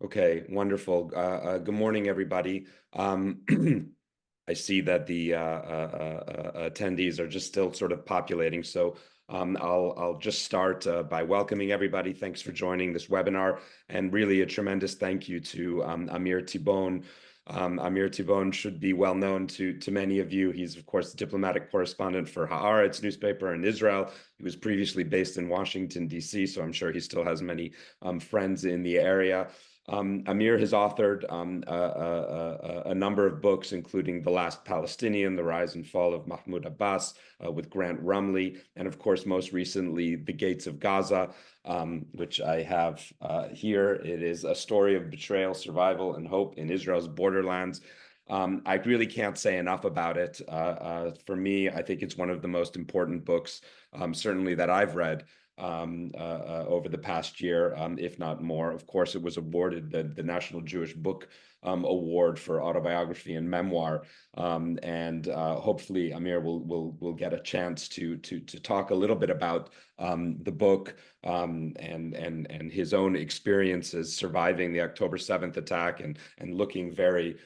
Okay, wonderful. Good morning, everybody. I see that the attendees are just still sort of populating, so I'll just start by welcoming everybody. Thanks for joining this webinar, and really a tremendous thank you to Amir Tibon. Amir Tibon should be well known to many of you. He's, of course, the diplomatic correspondent for Haaretz newspaper in Israel. He was previously based in Washington, D.C., so I'm sure he still has many friends in the area. Amir has authored a number of books, including The Last Palestinian, The Rise and Fall of Mahmoud Abbas, with Grant Rumley, and of course, most recently, The Gates of Gaza, which I have here. It is a story of betrayal, survival, and hope in Israel's borderlands. I really can't say enough about it. For me, I think it's one of the most important books, certainly that I've read over the past year, if not more. Of course, it was awarded the National Jewish Book Award for autobiography and memoir, and hopefully Amir will get a chance to talk a little bit about the book and his own experiences surviving the October 7th attack and looking very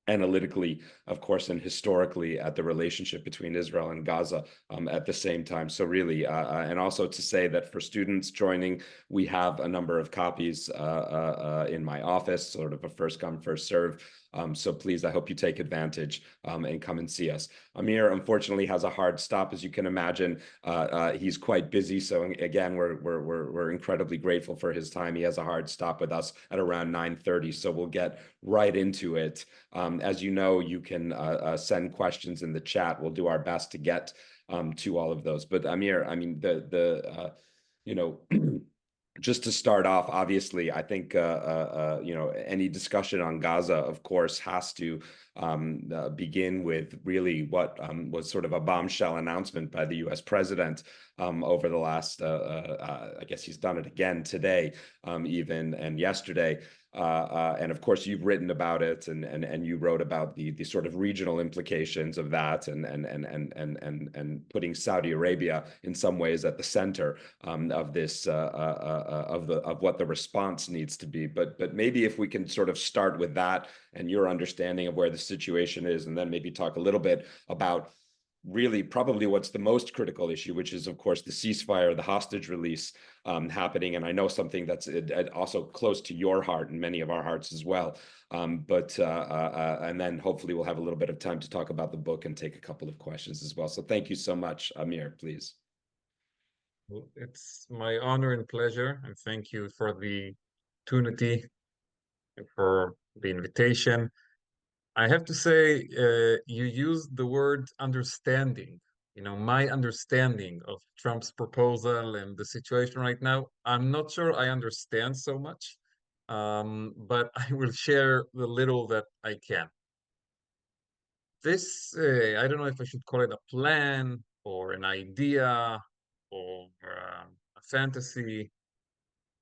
analytically, of course, and historically at the relationship between Israel and Gaza at the same time. So really, and also to say that for students joining, we have a number of copies in my office, sort of a first come, first serve. So please, I hope you take advantage and come and see us. Amir, unfortunately, has a hard stop, as you can imagine. He's quite busy. So again, we're incredibly grateful for his time. He has a hard stop with us at around 9:30. So we'll get right into it. As you know, you can send questions in the chat. We'll do our best to get to all of those. But Amir, I mean, you know, just to start off, obviously, I think any discussion on Gaza, of course, has to begin with really what was sort of a bombshell announcement by the U.S. president over the last, I guess he's done it again today, even, and yesterday. And of course, you've written about it, and you wrote about the sort of regional implications of that, and putting Saudi Arabia in some ways at the center of this of what the response needs to be. But maybe if we can sort of start with that and your understanding of where the situation is, and then maybe talk a little bit about really probably what's the most critical issue, which is, of course, the ceasefire, the hostage release happening. And I know something that's also close to your heart and many of our hearts as well. And then hopefully we'll have a little bit of time to talk about the book and take a couple of questions as well. So thank you so much, Amir, please. Well, it's my honor and pleasure, and thank you for the opportunity, for the invitation. I have to say, you used the word understanding. My understanding of Trump's proposal and the situation right now, I'm not sure I understand so much, but I will share the little that I can. This, I don't know if I should call it a plan or an idea or a fantasy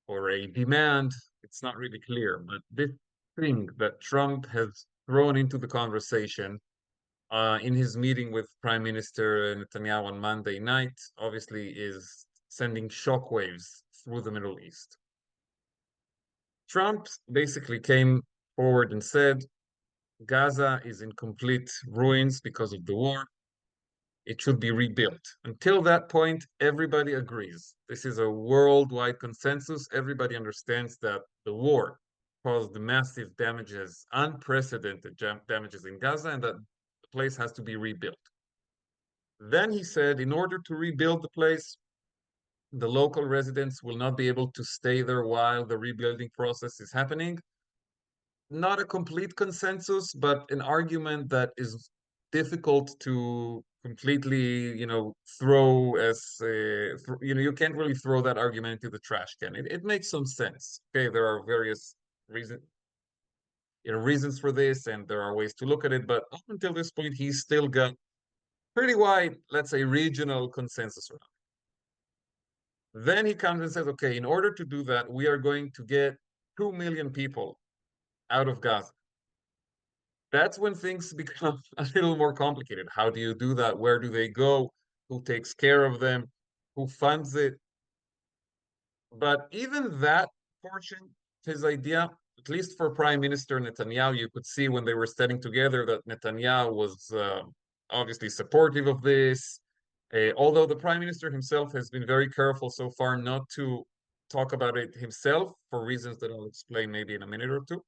or a demand. It's not really clear, but this thing that Trump has thrown into the conversation in his meeting with Prime Minister Netanyahu on Monday night, obviously is sending shockwaves through the Middle East. Trump basically came forward and said, Gaza is in complete ruins because of the war. It should be rebuilt. Until that point, everybody agrees. This is a worldwide consensus. Everybody understands that the war caused massive damages, unprecedented damages in Gaza, and that the place has to be rebuilt. Then he said, in order to rebuild the place, the local residents will not be able to stay there while the rebuilding process is happening. Not a complete consensus, but an argument that is difficult to completely, throw as, you can't really throw that argument into the trash can. It makes some sense. Okay, there are various reasons for this, and there are ways to look at it, but up until this point, he's still got pretty wide, let's say, regional consensus around it. Then he comes and says, okay, in order to do that, we are going to get 2 million people out of Gaza. That's when things become a little more complicated. How do you do that? Where do they go? Who takes care of them? Who funds it? But even that portion his idea, at least for Prime Minister Netanyahu. You could see when they were standing together that Netanyahu was obviously supportive of this, although the Prime Minister himself has been very careful so far not to talk about it himself for reasons that I'll explain maybe in a minute or two.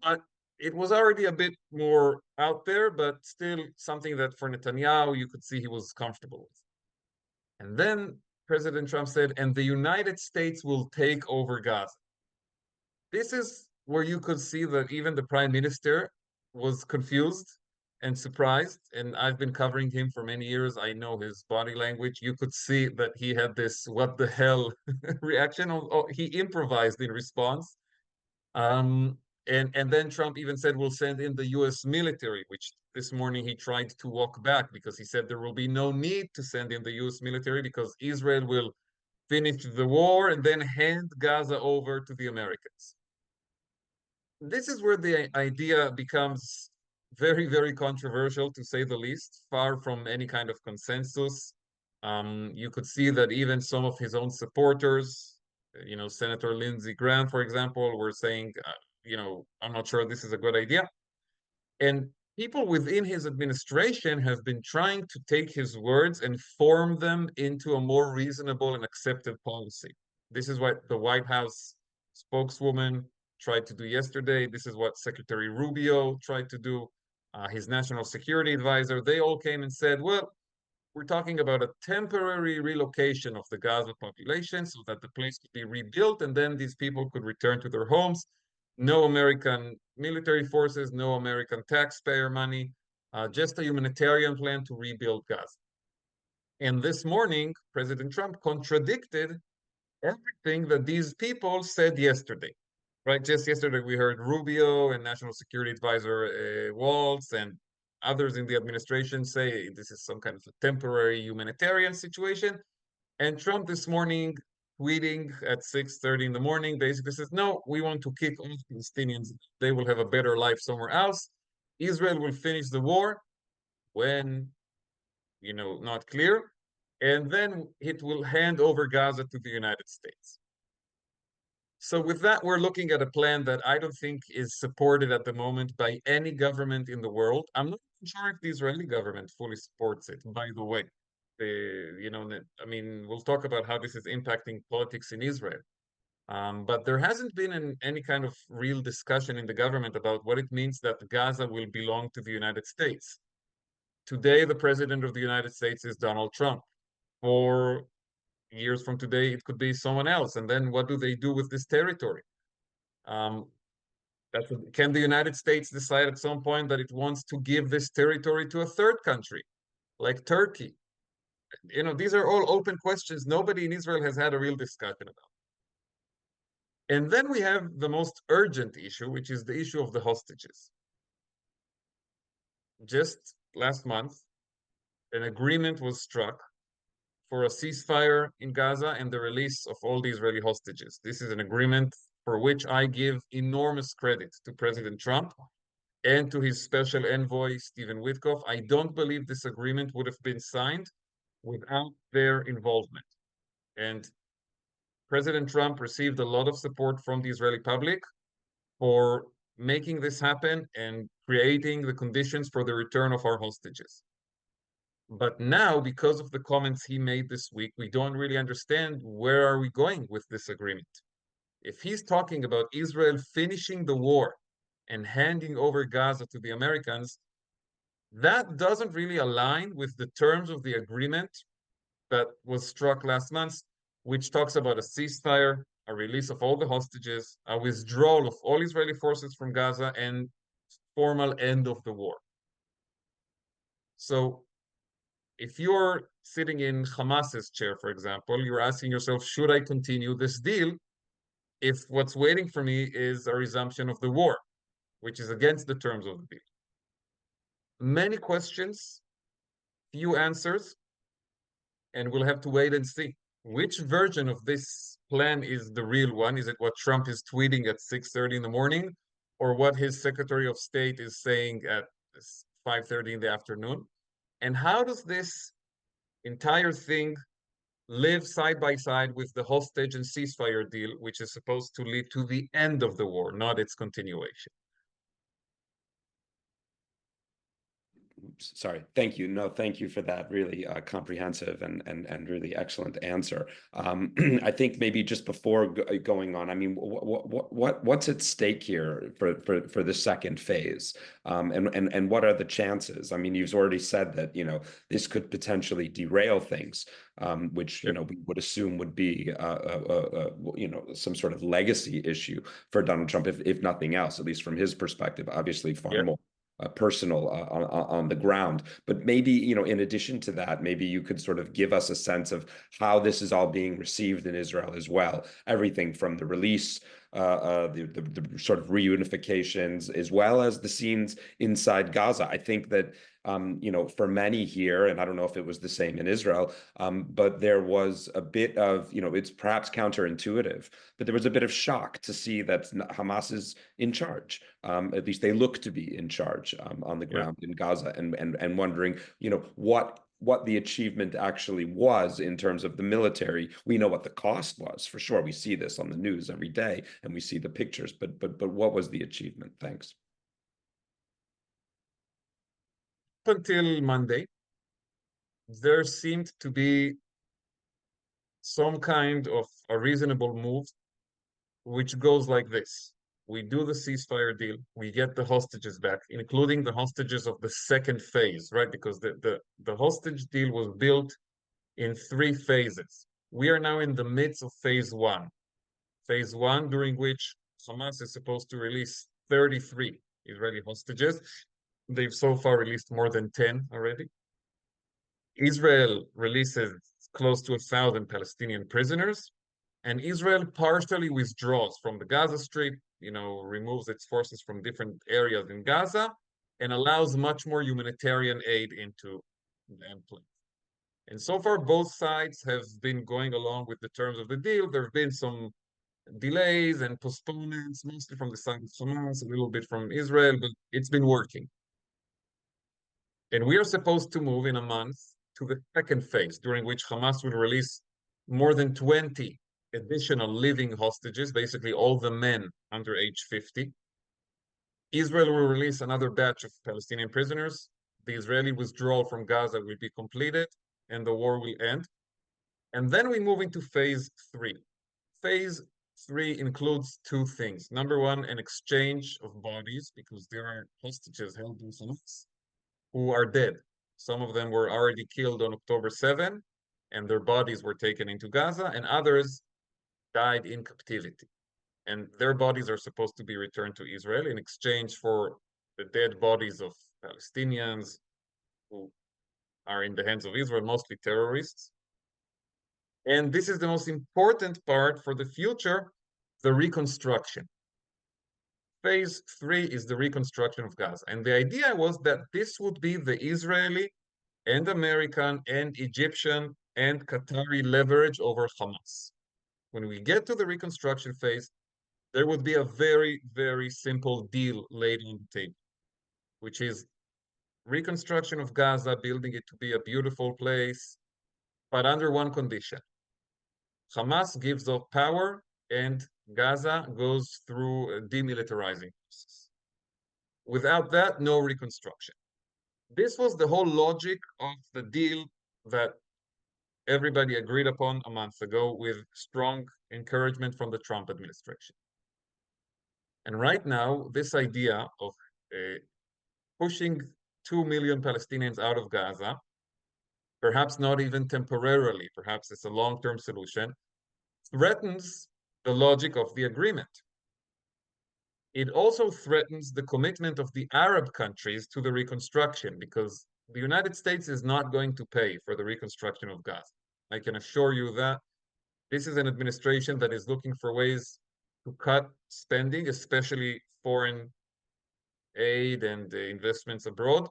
But it was already a bit more out there, but still something that for Netanyahu you could see he was comfortable with. And then President Trump said, and the United States will take over Gaza. This is where you could see that even the prime minister was confused and surprised. And I've been covering him for many years. I know his body language. You could see that he had this what the hell reaction. He improvised in response. And then Trump even said we'll send in the US military, which this morning he tried to walk back because he said there will be no need to send in the US military because Israel will finish the war and then hand Gaza over to the Americans. This is where the idea becomes very, very controversial, to say the least, far from any kind of consensus. You could see that even some of his own supporters, Senator Lindsey Graham, for example, were saying, I'm not sure this is a good idea. And people within his administration have been trying to take his words and form them into a more reasonable and accepted policy. This is what the White House spokeswoman tried to do yesterday. This is what Secretary Rubio tried to do. His national security advisor, they all came and said, well, we're talking about a temporary relocation of the Gaza population so that the place could be rebuilt and then these people could return to their homes. No American military forces, no American taxpayer money, just a humanitarian plan to rebuild Gaza. And this morning, President Trump contradicted everything that these people said yesterday. Right, just yesterday we heard Rubio and National Security Advisor Waltz and others in the administration say this is some kind of a temporary humanitarian situation. And Trump this morning, tweeting at 6:30 in the morning, basically says, no, we want to kick off Palestinians. They will have a better life somewhere else. Israel will finish the war when, not clear. And then it will hand over Gaza to the United States. So with that, we're looking at a plan that I don't think is supported at the moment by any government in the world. I'm not sure if the Israeli government fully supports it, by the way. We'll talk about how this is impacting politics in Israel. But there hasn't been any kind of real discussion in the government about what it means that Gaza will belong to the United States. Today, the president of the United States is Donald Trump. 4 years from today, it could be someone else. And then what do they do with this territory? Can the United States decide at some point that it wants to give this territory to a third country, like Turkey? These are all open questions. Nobody in Israel has had a real discussion about. And then we have the most urgent issue, which is the issue of the hostages. Just last month, an agreement was struck for a ceasefire in Gaza and the release of all the Israeli hostages. This is an agreement for which I give enormous credit to President Trump and to his special envoy, Stephen Witkoff. I don't believe this agreement would have been signed without their involvement. And President Trump received a lot of support from the Israeli public for making this happen and creating the conditions for the return of our hostages. But now, because of the comments he made this week, we don't really understand where are we going with this agreement. If he's talking about Israel finishing the war and handing over Gaza to the Americans, that doesn't really align with the terms of the agreement that was struck last month, which talks about a ceasefire, a release of all the hostages, a withdrawal of all Israeli forces from Gaza, and formal end of the war. So if you're sitting in Hamas's chair, for example, you're asking yourself, should I continue this deal if what's waiting for me is a resumption of the war, which is against the terms of the deal? Many questions, few answers, and we'll have to wait and see. Which version of this plan is the real one? Is it what Trump is tweeting at 6:30 in the morning, or what his Secretary of State is saying at 5:30 in the afternoon? And how does this entire thing live side by side with the hostage and ceasefire deal, which is supposed to lead to the end of the war, not its continuation. Sorry. Thank you. No, thank you for that really comprehensive and really excellent answer. I think maybe just before going on, I mean, what's at stake here for the second phase, and what are the chances? I mean, you've already said that this could potentially derail things, which Yep. we would assume would be some sort of legacy issue for Donald Trump, if nothing else, at least from his perspective. Obviously, far Yep. more personal on the ground. But maybe, in addition to that, maybe you could sort of give us a sense of how this is all being received in Israel as well. Everything from the release, the sort of reunifications, as well as the scenes inside Gaza. I think that for many here, and I don't know if it was the same in Israel, but there was a bit of, it's perhaps counterintuitive, but there was a bit of shock to see that Hamas is in charge. At least they look to be in charge on the Yep. ground in Gaza, and wondering, what the achievement actually was in terms of the military. We know what the cost was for sure. We see this on the news every day, and we see the pictures. But what was the achievement? Thanks. Up until Monday, there seemed to be some kind of a reasonable move, which goes like this. We do the ceasefire deal, we get the hostages back, including the hostages of the second phase, right? Because the hostage deal was built in 3 phases. We are now in the midst of phase one. Phase one, during which Hamas is supposed to release 33 Israeli hostages. They've so far released more than 10 already. Israel releases close to 1,000 Palestinian prisoners, and Israel partially withdraws from the Gaza Strip, removes its forces from different areas in Gaza, and allows much more humanitarian aid into the place. And so far, both sides have been going along with the terms of the deal. There have been some delays and postponements, mostly from the side of Hamas, a little bit from Israel, but it's been working. And we are supposed to move in a month to the second phase, during which Hamas will release more than 20 additional living hostages, basically all the men under age 50. Israel will release another batch of Palestinian prisoners. The Israeli withdrawal from Gaza will be completed, and the war will end. And then we move into phase 3. Phase 3 includes 2 things. Number one, an exchange of bodies, because there are hostages held in Hamas who are dead. Some of them were already killed on October 7, and their bodies were taken into Gaza, and others died in captivity. And their bodies are supposed to be returned to Israel in exchange for the dead bodies of Palestinians who are in the hands of Israel, mostly terrorists. And this is the most important part for the future, the reconstruction. Phase 3 is the reconstruction of Gaza. And the idea was that this would be the Israeli and American and Egyptian and Qatari leverage over Hamas. When we get to the reconstruction phase, there would be a very, very simple deal laid on the table, which is reconstruction of Gaza, building it to be a beautiful place, but under one condition. Hamas gives up power and Gaza goes through a demilitarizing process. Without that, no reconstruction. This was the whole logic of the deal that everybody agreed upon a month ago, with strong encouragement from the Trump administration. And right now, this idea of pushing 2 million Palestinians out of Gaza, perhaps not even temporarily, perhaps it's a long-term solution, threatens the logic of the agreement. It also threatens the commitment of the Arab countries to the reconstruction, because the United States is not going to pay for the reconstruction of Gaza. I can assure you that. This is an administration that is looking for ways to cut spending, especially foreign aid and investments abroad.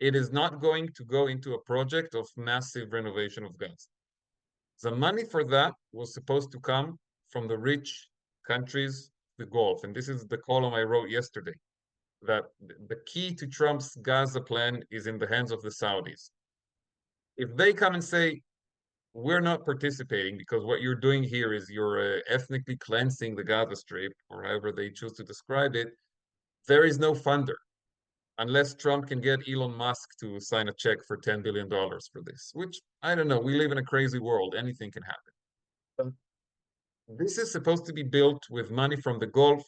It is not going to go into a project of massive renovation of Gaza. The money for that was supposed to come from the rich countries, the Gulf. And this is the column I wrote yesterday, that the key to Trump's Gaza plan is in the hands of the Saudis. If they come and say, we're not participating because what you're doing here is you're ethnically cleansing the Gaza Strip, or however they choose to describe it. There is no funder unless Trump can get Elon Musk to sign a check for $10 billion for this, which I don't know. We live in a crazy world. Anything can happen. But this is supposed to be built with money from the Gulf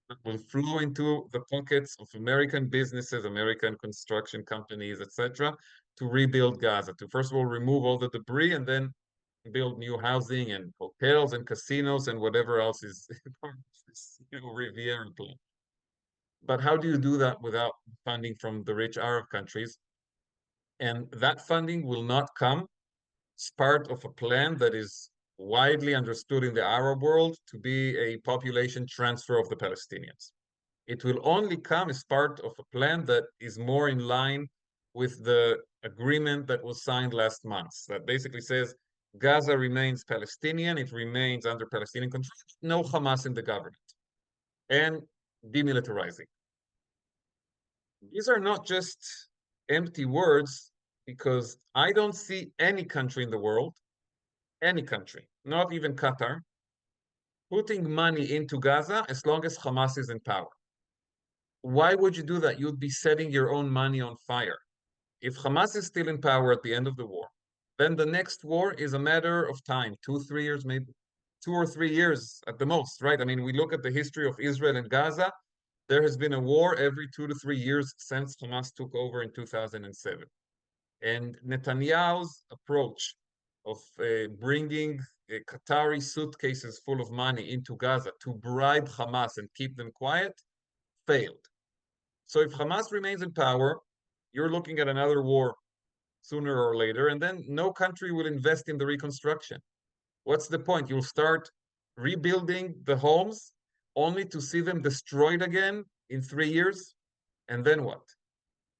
that will flow into the pockets of American businesses, American construction companies, etc., to rebuild Gaza, to first of all remove all the debris and then build new housing and hotels and casinos and whatever else is part of this Riviera plan. But how do you do that without funding from the rich Arab countries? And that funding will not come as part of a plan that is widely understood in the Arab world to be a population transfer of the Palestinians. It will only come as part of a plan that is more in line with the agreement that was signed last month, that basically says Gaza remains Palestinian, it remains under Palestinian control, no Hamas in the government, and demilitarizing. These are not just empty words, because I don't see any country in the world, any country, not even Qatar, putting money into Gaza as long as Hamas is in power. Why would you do that? You'd be setting your own money on fire. If Hamas is still in power at the end of the war, then the next war is a matter of time, 2-3 years, maybe 2 or 3 years at the most, right? I mean, we look at the history of Israel and Gaza. There has been a war every 2 to 3 years since Hamas took over in 2007. And Netanyahu's approach of bringing Qatari suitcases full of money into Gaza to bribe Hamas and keep them quiet failed. So if Hamas remains in power, you're looking at another war sooner or later, and then no country will invest in the reconstruction. What's the point? You'll start rebuilding the homes only to see them destroyed again in 3 years, and then what?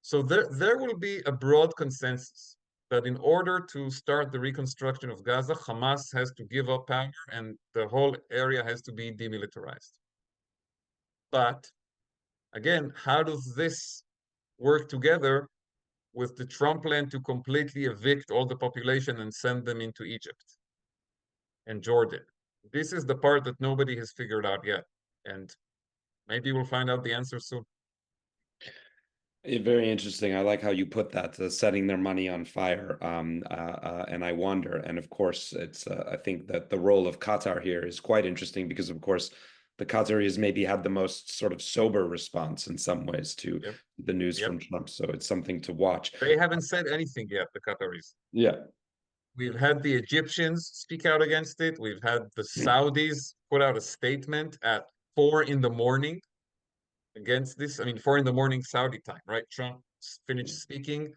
So there will be a broad consensus that in order to start the reconstruction of Gaza, Hamas has to give up power and the whole area has to be demilitarized. But again, how does this work together with the Trump plan to completely evict all the population and send them into Egypt and Jordan? This is the part that nobody has figured out yet. And maybe we'll find out the answer soon. Very interesting. I like how you put that, setting their money on fire. And I wonder, and of course, it's I think that the role of Qatar here is quite interesting because, of course, the Qataris maybe had the most sort of sober response in some ways to the news from Trump. So it's something to watch. They haven't said anything yet, the Qataris. Yeah. We've had the Egyptians speak out against it. We've had the Saudis put out a statement at 4 in the morning against this. I mean, 4 in the morning Saudi time, right? Trump finished speaking.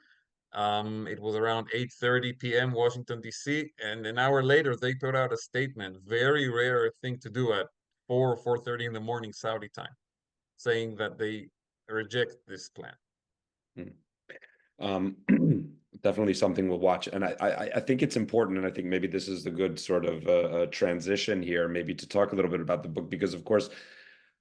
It was around 8:30 p.m. Washington, D.C. And an hour later, they put out a statement, very rare thing to do at 4 or 4:30 in the morning Saudi time, saying that they reject this plan. Definitely something we'll watch. And I think it's important, and I think maybe this is the good sort of transition here, maybe to talk a little bit about the book, because of course,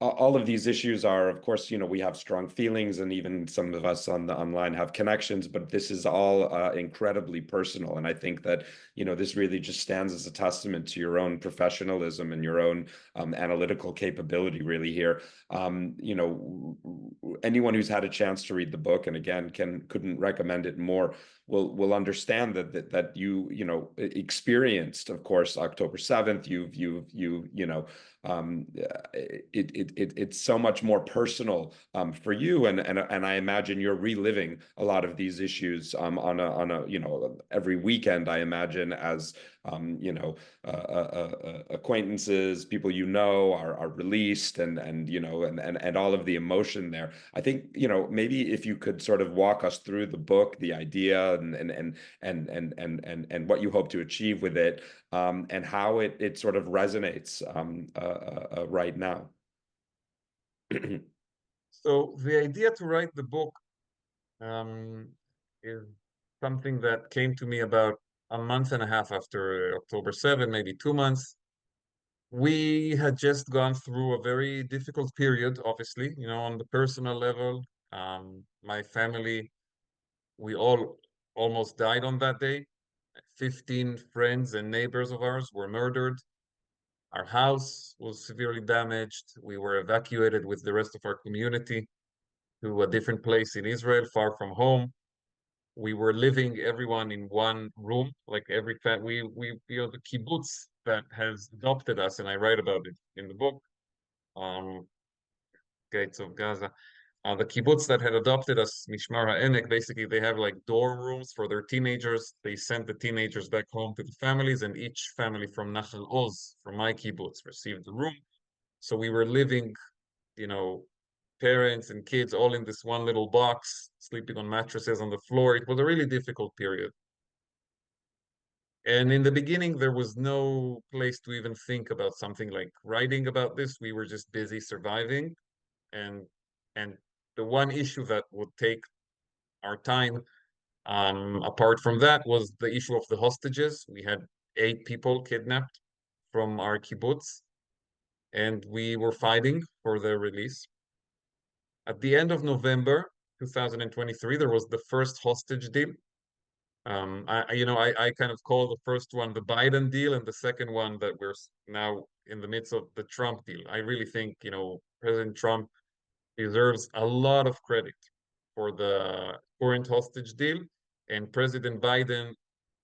all of these issues are, of course, we have strong feelings, and even some of us on the online have connections, but this is all incredibly personal. And I think that, this really just stands as a testament to your own professionalism and your own analytical capability really here. Anyone who's had a chance to read the book, and again, couldn't recommend it more, will understand that you experienced, of course, October 7th. It's so much more personal for you, and I imagine you're reliving a lot of these issues on a every weekend, I imagine, as acquaintances, people are released, and all of the emotion there. I think maybe if you could sort of walk us through the book, the idea, and what you hope to achieve with it, and how it sort of resonates right now. So the idea to write the book is something that came to me about a month and a half after October 7, maybe 2 months. We had just gone through a very difficult period, obviously, on the personal level. My family, we all almost died on that day. 15 friends and neighbors of ours were murdered. Our house was severely damaged. We were evacuated with the rest of our community to a different place in Israel, far from home. We were living everyone in one room, like every we are the kibbutz that has adopted us, and I write about it in the book, um, Gates of Gaza. The kibbutz that had adopted us, Mishmar HaEmek, basically they have like dorm rooms for their teenagers. They sent the teenagers back home to the families, and each family from Nachal Oz, from my kibbutz, received a room. So we were living, you know, parents and kids all in this one little box, sleeping on mattresses on the floor. It was a really difficult period. And in the beginning, there was no place to even think about something like writing about this. We were just busy surviving. And and the one issue that would take our time, apart from that, was the issue of the hostages. We had 8 people kidnapped from our kibbutz, and we were fighting for their release. At the end of November 2023, there was the first hostage deal. I kind of call the first one the Biden deal, and the second one that we're now in the midst of the Trump deal. I really think, President Trump deserves a lot of credit for the current hostage deal, and President Biden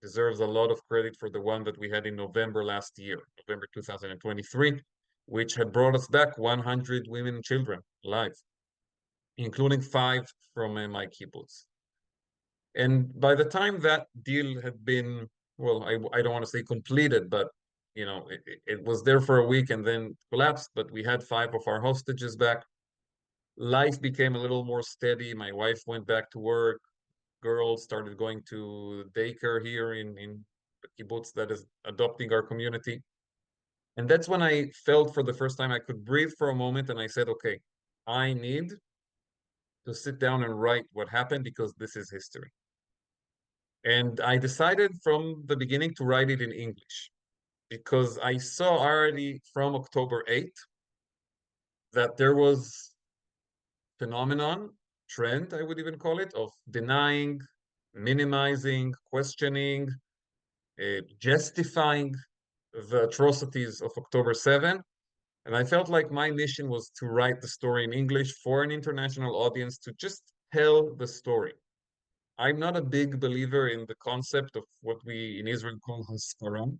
deserves a lot of credit for the one that we had in November last year, November 2023, which had brought us back 100 women and children alive, including 5 from my kibbutz. And by the time that deal had been, well, I don't want to say completed, but it was there for a week and then collapsed, but we had 5 of our hostages back. Life became a little more steady. My wife went back to work. Girls started going to daycare here in the kibbutz that is adopting our community. And that's when I felt for the first time I could breathe for a moment, and I said, okay, I need to sit down and write what happened because this is history. And I decided from the beginning to write it in English because I saw already from October 8th that there was phenomenon, trend, I would even call it, of denying, minimizing, questioning, justifying the atrocities of October 7. And I felt like my mission was to write the story in English for an international audience to just tell the story. I'm not a big believer in the concept of what we in Israel call hasbara.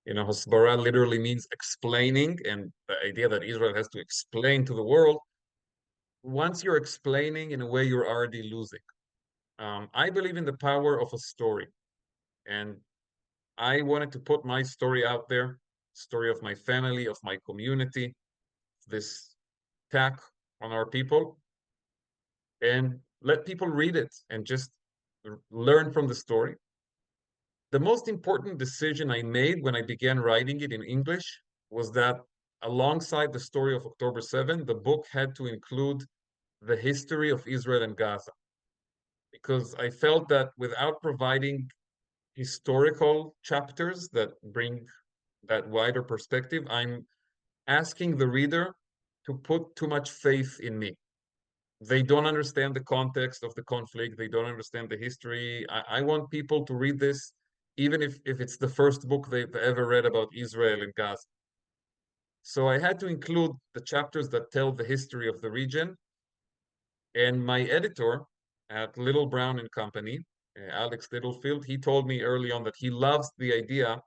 Hasbara literally means explaining, and the idea that Israel has to explain to the world. Once you're explaining in a way, you're already losing. I believe in the power of a story, and I wanted to put my story out there, story of my family, of my community, this attack on our people, and let people read it and just learn from the story. The most important decision I made when I began writing it in English was that alongside the story of October 7, the book had to include the history of Israel and Gaza. Because I felt that without providing historical chapters that bring that wider perspective, I'm asking the reader to put too much faith in me. They don't understand the context of the conflict. They don't understand the history. I want people to read this, even if it's the first book they've ever read about Israel and Gaza. So I had to include the chapters that tell the history of the region. And my editor at Little Brown and Company, Alex Littlefield, he told me early on that he loves the idea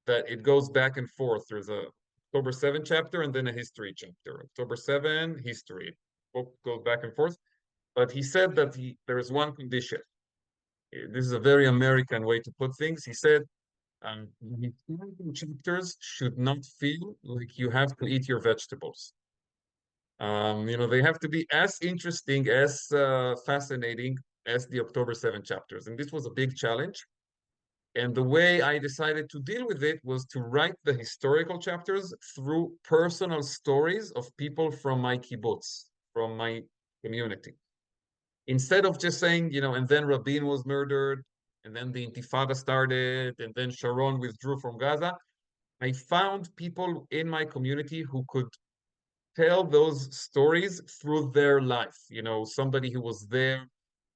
that it goes back and forth. There's a October 7 chapter and then a history chapter. October 7, history. Book goes back and forth. But he said that there is one condition. This is a very American way to put things. He said, the historical chapters should not feel like you have to eat your vegetables. They have to be as interesting, as fascinating as the October 7 chapters. And this was a big challenge. And the way I decided to deal with it was to write the historical chapters through personal stories of people from my kibbutz, from my community. Instead of just saying, and then Rabin was murdered, and then the Intifada started, and then Sharon withdrew from Gaza, I found people in my community who could tell those stories through their life. Somebody who was there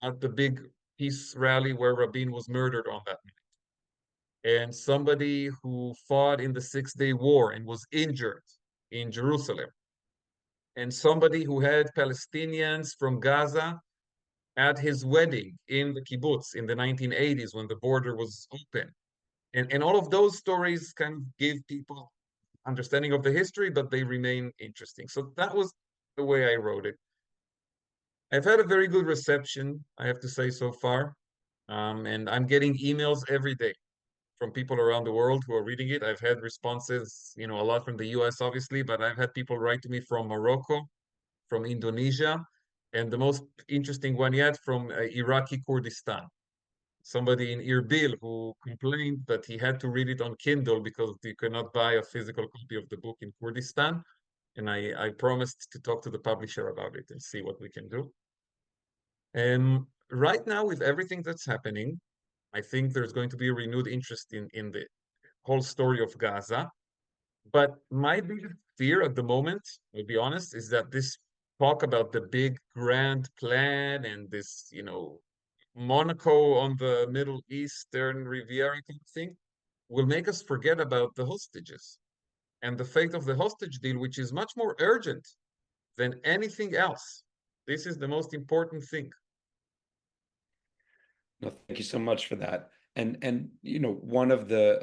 at the big peace rally where Rabin was murdered on that night. and somebody who fought in the Six-Day War and was injured in Jerusalem, and somebody who had Palestinians from Gaza at his wedding in the kibbutz in the 1980s when the border was open. And all of those stories kind of give people understanding of the history, but they remain interesting. So that was the way I wrote it. I've had a very good reception, I have to say, so far. And I'm getting emails every day from people around the world who are reading it. I've had responses, a lot from the US, obviously, but I've had people write to me from Morocco, from Indonesia, and the most interesting one yet from Iraqi Kurdistan. Somebody in Erbil who complained that he had to read it on Kindle because he could not buy a physical copy of the book in Kurdistan. And I promised to talk to the publisher about it and see what we can do. And right now, with everything that's happening, I think there's going to be a renewed interest in the whole story of Gaza. But my biggest fear at the moment, I'll be honest, is that this talk about the big grand plan and this, Monaco on the Middle Eastern Riviera thing will make us forget about the hostages and the fate of the hostage deal, which is much more urgent than anything else. This is the most important thing. No, thank you so much for that. And one of the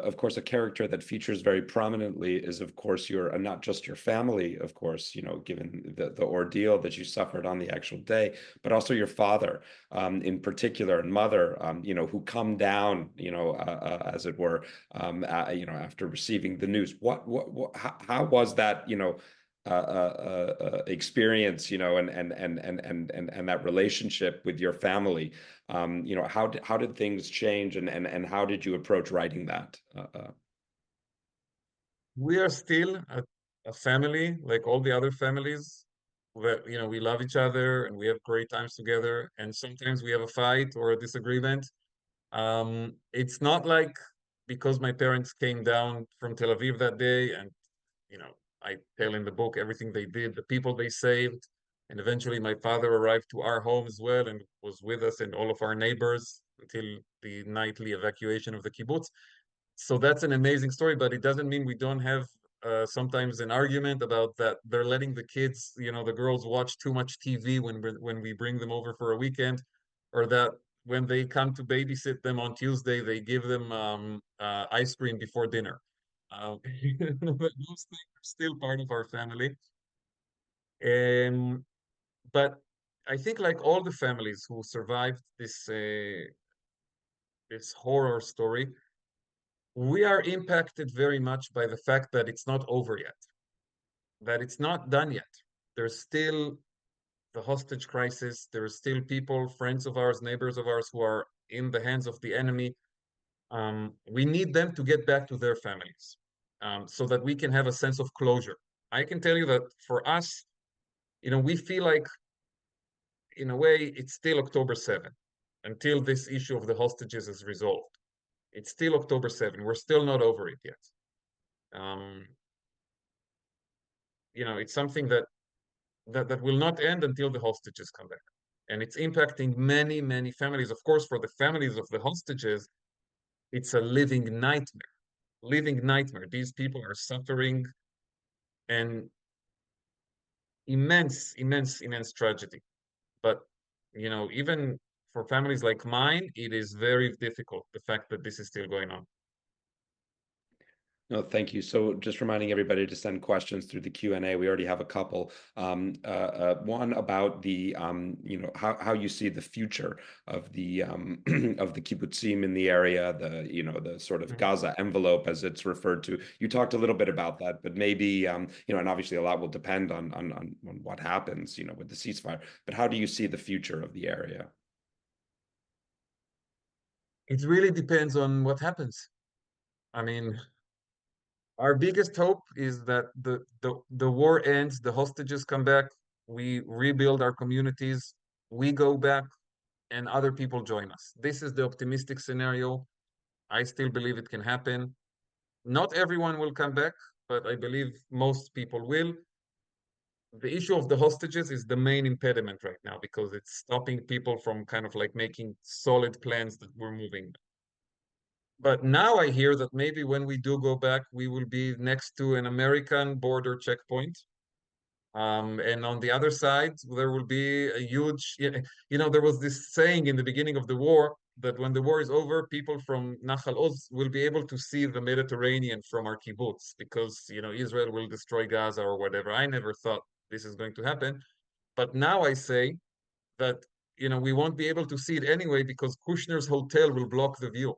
of course a character that features very prominently is of course your not just your family, of course, given the ordeal that you suffered on the actual day, but also your father, in particular, and mother, who come down, as it were, after receiving the news. How was that, experience, and that relationship with your family? How did things change, and how did you approach writing that? We are still a family, like all the other families, that we love each other and we have great times together. And sometimes we have a fight or a disagreement. It's not like because my parents came down from Tel Aviv that day and I tell in the book everything they did, the people they saved, and eventually my father arrived to our home as well and was with us and all of our neighbors until the nightly evacuation of the kibbutz. So that's an amazing story, but it doesn't mean we don't have sometimes an argument about that they're letting the kids, the girls watch too much TV when we bring them over for a weekend, or that when they come to babysit them on Tuesday, they give them ice cream before dinner. Those things are still part of our family. Um, but I think like all the families who survived this horror story, we are impacted very much by the fact that it's not over yet, that it's not done yet. There's still the hostage crisis. There are still people, friends of ours, neighbors of ours, who are in the hands of the enemy. We need them to get back to their families, so that we can have a sense of closure. I can tell you that for us, we feel like, in a way, it's still October 7th until this issue of the hostages is resolved. It's still October 7th. We're still not over it yet. Um, it's something that will not end until the hostages come back. And it's impacting many, many families. Of course, for the families of the hostages, it's a living nightmare. Living nightmare. These people are suffering and immense, immense, immense tragedy. But even for families like mine, it is very difficult, the fact that this is still going on. No, thank you. So just reminding everybody to send questions through the Q&A. We already have a couple. One about the, how you see the future of the of the kibbutzim in the area, the sort of Gaza envelope as it's referred to. You talked a little bit about that, but maybe, and obviously a lot will depend on what happens, with the ceasefire. But how do you see the future of the area? It really depends on what happens. I mean, our biggest hope is that the war ends, the hostages come back, we rebuild our communities, we go back, and other people join us. This is the optimistic scenario. I still believe it can happen. Not everyone will come back, but I believe most people will. The issue of the hostages is the main impediment right now because it's stopping people from kind of like making solid plans that we're moving. But now I hear that maybe when we do go back, we will be next to an American border checkpoint. And on the other side, there will be a huge, there was this saying in the beginning of the war that when the war is over, people from Nahal Oz will be able to see the Mediterranean from our kibbutz because, Israel will destroy Gaza or whatever. I never thought this is going to happen. But now I say that, we won't be able to see it anyway because Kushner's hotel will block the view.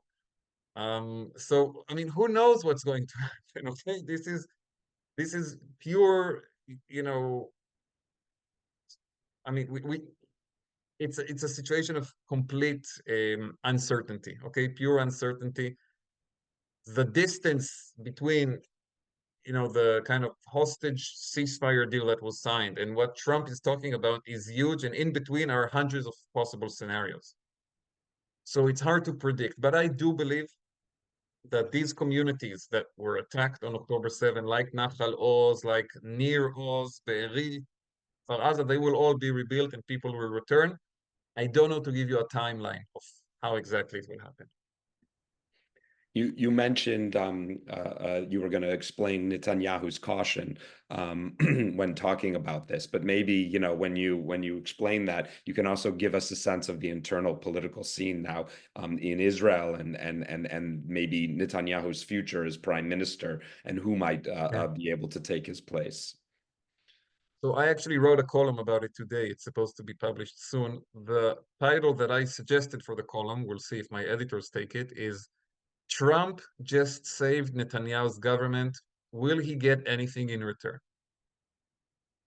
So, I mean, who knows what's going to happen, okay? This is pure, you know, I mean, it's a situation of complete uncertainty, okay? Pure uncertainty. The distance between, the kind of hostage ceasefire deal that was signed and what Trump is talking about is huge, and in between are hundreds of possible scenarios. So it's hard to predict, but I do believe that these communities that were attacked on October 7, like Nahal Oz, like Nir Oz, Be'eri, Kfar Aza, they will all be rebuilt and people will return. I don't know to give you a timeline of how exactly it will happen. You mentioned you were going to explain Netanyahu's caution when talking about this, but maybe when you explain that, you can also give us a sense of the internal political scene now in Israel and maybe Netanyahu's future as prime minister and who might be able to take his place. So I actually wrote a column about it today. It's supposed to be published soon. The title that I suggested for the column, we'll see if my editors take it, is Trump just saved Netanyahu's government. Will he get anything in return?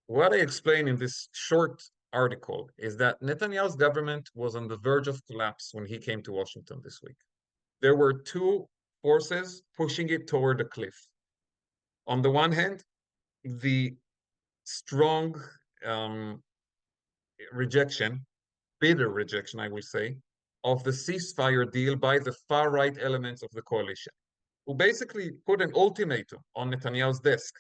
What I explain in this short article is that Netanyahu's government was on the verge of collapse when he came to Washington this week. There were two forces pushing it toward a cliff. On the one hand, the strong rejection, bitter rejection, I will say, of the ceasefire deal by the far-right elements of the coalition, who basically put an ultimatum on Netanyahu's desk.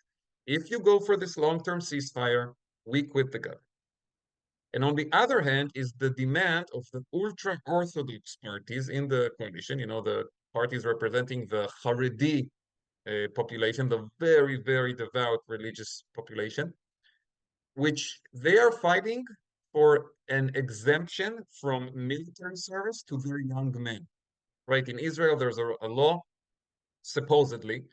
If you go for this long-term ceasefire, we quit the government. And on the other hand is the demand of the ultra-Orthodox parties in the coalition, the parties representing the Haredi population, the very, very devout religious population, which they are fighting for an exemption from military service to very young men. Right? In Israel, there's a law, supposedly,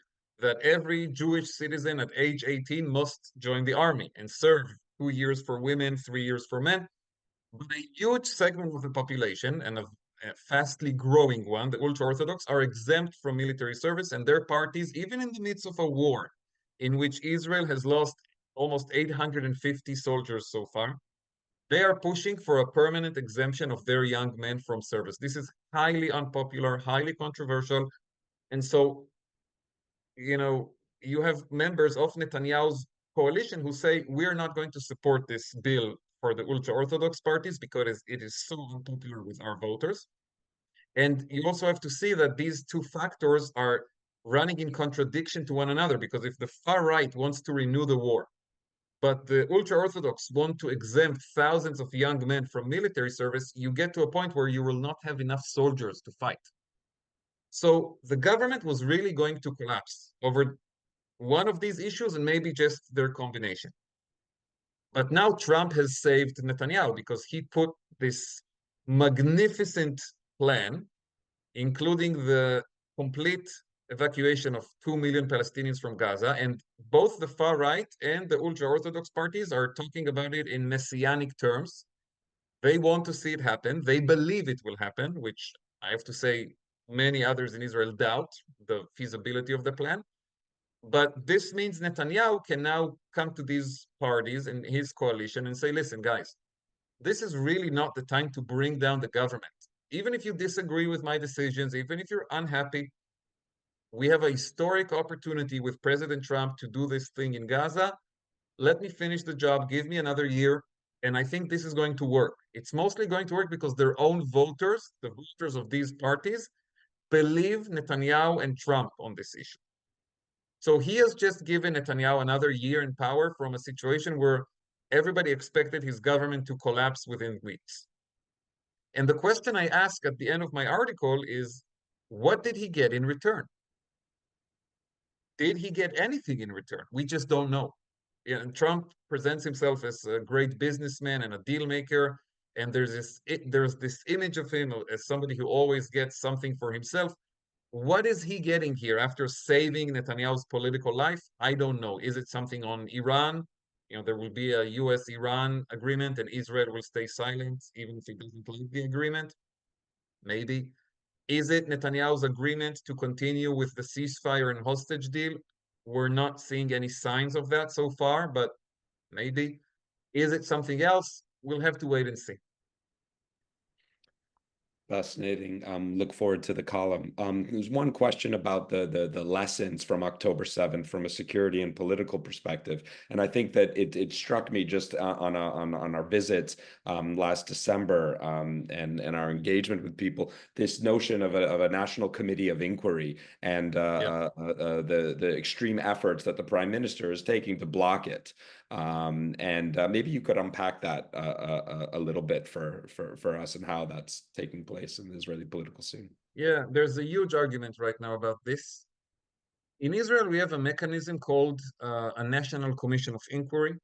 that every Jewish citizen at age 18 must join the army and serve 2 years for women, 3 years for men. But a huge segment of the population, and a fastly growing one, the ultra-Orthodox, are exempt from military service, and their parties, even in the midst of a war in which Israel has lost almost 850 soldiers so far, they are pushing for a permanent exemption of their young men from service. This is highly unpopular, highly controversial. And so, you have members of Netanyahu's coalition who say, we're not going to support this bill for the ultra-Orthodox parties because it is so unpopular with our voters. And you also have to see that these two factors are running in contradiction to one another, because if the far right wants to renew the war, but the ultra-Orthodox want to exempt thousands of young men from military service, you get to a point where you will not have enough soldiers to fight. So the government was really going to collapse over one of these issues and maybe just their combination. But now Trump has saved Netanyahu because he put this magnificent plan, including the complete evacuation of 2 million Palestinians from Gaza. And both the far right and the ultra-Orthodox parties are talking about it in messianic terms. They want to see it happen. They believe it will happen, which I have to say many others in Israel doubt the feasibility of the plan. But this means Netanyahu can now come to these parties and his coalition and say, listen, guys, this is really not the time to bring down the government. Even if you disagree with my decisions, even if you're unhappy, we have a historic opportunity with President Trump to do this thing in Gaza. Let me finish the job. Give me another year. And I think this is going to work. It's mostly going to work because their own voters, the voters of these parties, believe Netanyahu and Trump on this issue. So he has just given Netanyahu another year in power from a situation where everybody expected his government to collapse within weeks. And the question I ask at the end of my article is, What did he get in return? Did he get anything in return? We just don't know. Yeah, and Trump presents himself as a great businessman and a deal maker, and there's this image of him as somebody who always gets something for himself. What is he getting here after saving Netanyahu's political life? I don't know. Is it something on Iran? There will be a US-Iran agreement and Israel will stay silent even if he doesn't like the agreement. Maybe. Is it Netanyahu's agreement to continue with the ceasefire and hostage deal? We're not seeing any signs of that so far, but maybe. Is it something else? We'll have to wait and see. Fascinating. Look forward to the column. There's one question about the lessons from October 7th from a security and political perspective, and I think that it struck me just on our visits last December and our engagement with people, this notion of a national committee of inquiry and Yeah. the extreme efforts that the prime minister is taking to block it. And maybe you could unpack that a little bit for us and how that's taking place in the Israeli political scene. Yeah, there's a huge argument right now about this. In Israel, we have a mechanism called a National Commission of Inquiry,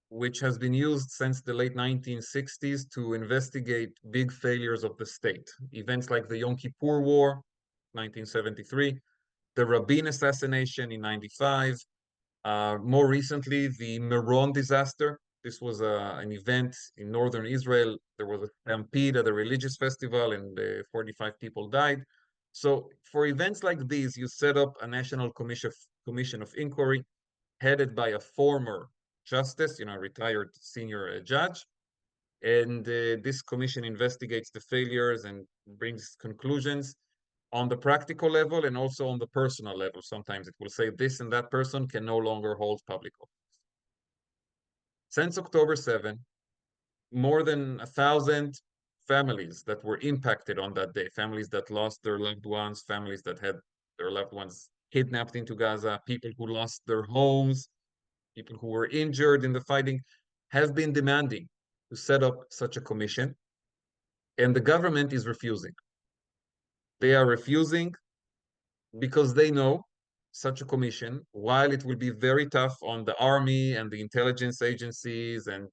which has been used since the late 1960s to investigate big failures of the state. Events like the Yom Kippur War, 1973, the Rabin assassination in 95, more recently, the Meron disaster. This was an event in northern Israel. There was a stampede at a religious festival and 45 people died. So for events like these, you set up a national commission of inquiry headed by a former justice, retired senior judge. And this commission investigates the failures and brings conclusions on the practical level and also on the personal level. Sometimes it will say this and that person can no longer hold public office. Since October 7, more than 1,000 families that were impacted on that day, families that lost their loved ones, families that had their loved ones kidnapped into Gaza, people who lost their homes, people who were injured in the fighting, have been demanding to set up such a commission, and the government is refusing. They are refusing because they know such a commission, while it will be very tough on the army and the intelligence agencies and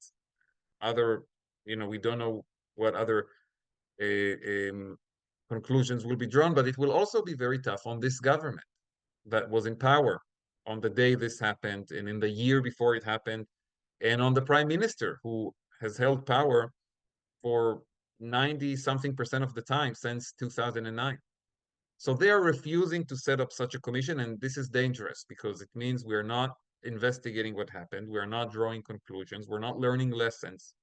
other, we don't know what other conclusions will be drawn, but it will also be very tough on this government that was in power on the day this happened and in the year before it happened, and on the prime minister who has held power for 90 something percent of the time since 2009. So they are refusing to set up such a commission, and this is dangerous because it means we're not investigating what happened, we're not drawing conclusions, we're not learning lessons,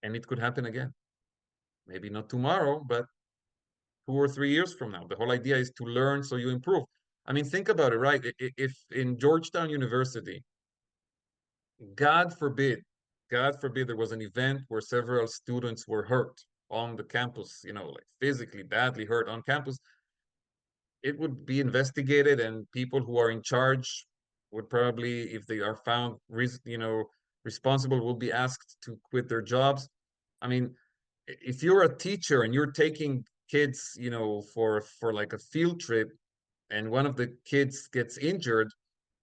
and it could happen again. Maybe not tomorrow, but 2 or 3 years from now. The whole idea is to learn so you improve. I mean, think about it, right? If in Georgetown University, God forbid, God forbid there was an event where several students were hurt on the campus, like physically badly hurt on campus, it would be investigated and people who are in charge would probably, if they are found responsible, will be asked to quit their jobs. I mean, if you're a teacher and you're taking kids for like a field trip and one of the kids gets injured,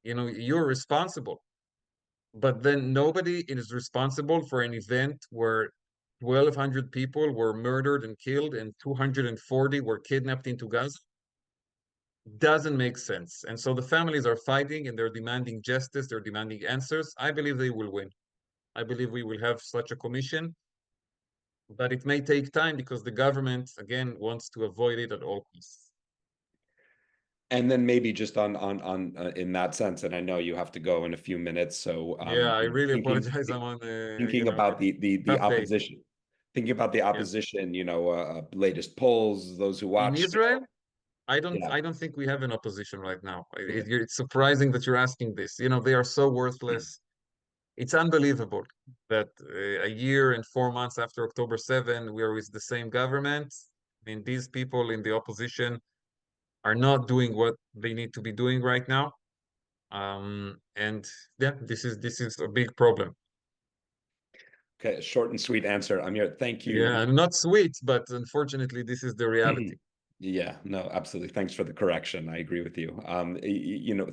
you're responsible, but then nobody is responsible for an event where 1,200 people were murdered and killed and 240 were kidnapped into Gaza. Doesn't make sense. And so the families are fighting and they're demanding justice, they're demanding answers. I believe they will win. I believe we will have such a commission, but it may take time because the government, again, wants to avoid it at all costs. And then maybe just on in that sense, and I know you have to go in a few minutes, so Yeah, I really thinking apologize. I'm on a, thinking about the tough day. opposition, thinking about the Yeah. opposition, latest polls, those who In watch, Israel, yeah. I don't think we have an opposition right now. It's surprising that you're asking this. They are so worthless. It's unbelievable that a year and 4 months after October 7, we are with the same government. I mean, these people in the opposition are not doing what they need to be doing right now. And yeah, this is a big problem. Okay, short and sweet answer. Amir, thank you. Yeah, not sweet, but unfortunately, this is the reality. Yeah, no, absolutely. Thanks for the correction. I agree with you.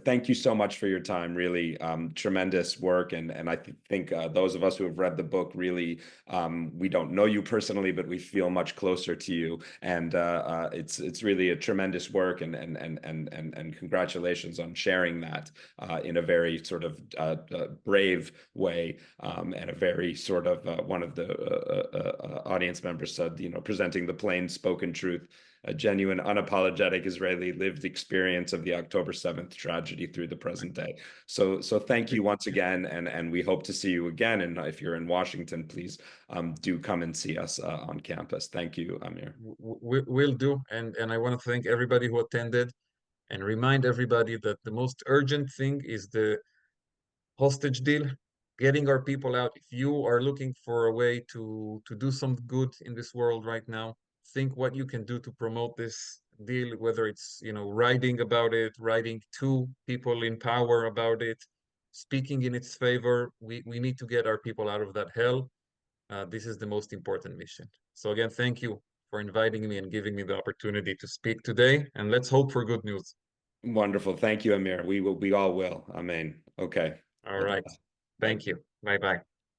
Thank you so much for your time. Really, tremendous work, and I think those of us who have read the book really, we don't know you personally, but we feel much closer to you, and it's really a tremendous work, and congratulations on sharing that in a very sort of brave way, and a very sort of one of the audience members said, presenting the plain spoken truth, a genuine, unapologetic Israeli lived experience of the October 7th tragedy through the present day. So thank you once again, and we hope to see you again. And if you're in Washington, please do come and see us on campus. Thank you, Amir. Will do. And I want to thank everybody who attended and remind everybody that the most urgent thing is the hostage deal, getting our people out. If you are looking for a way to do some good in this world right now, think what you can do to promote this deal, whether it's, writing about it, writing to people in power about it, speaking in its favor. We need to get our people out of that hell. This is the most important mission. So again, thank you for inviting me and giving me the opportunity to speak today. And let's hope for good news. Wonderful. Thank you, Amir. We all will. Amen. Okay. All right. Bye-bye. Bye. Thank you. Bye bye.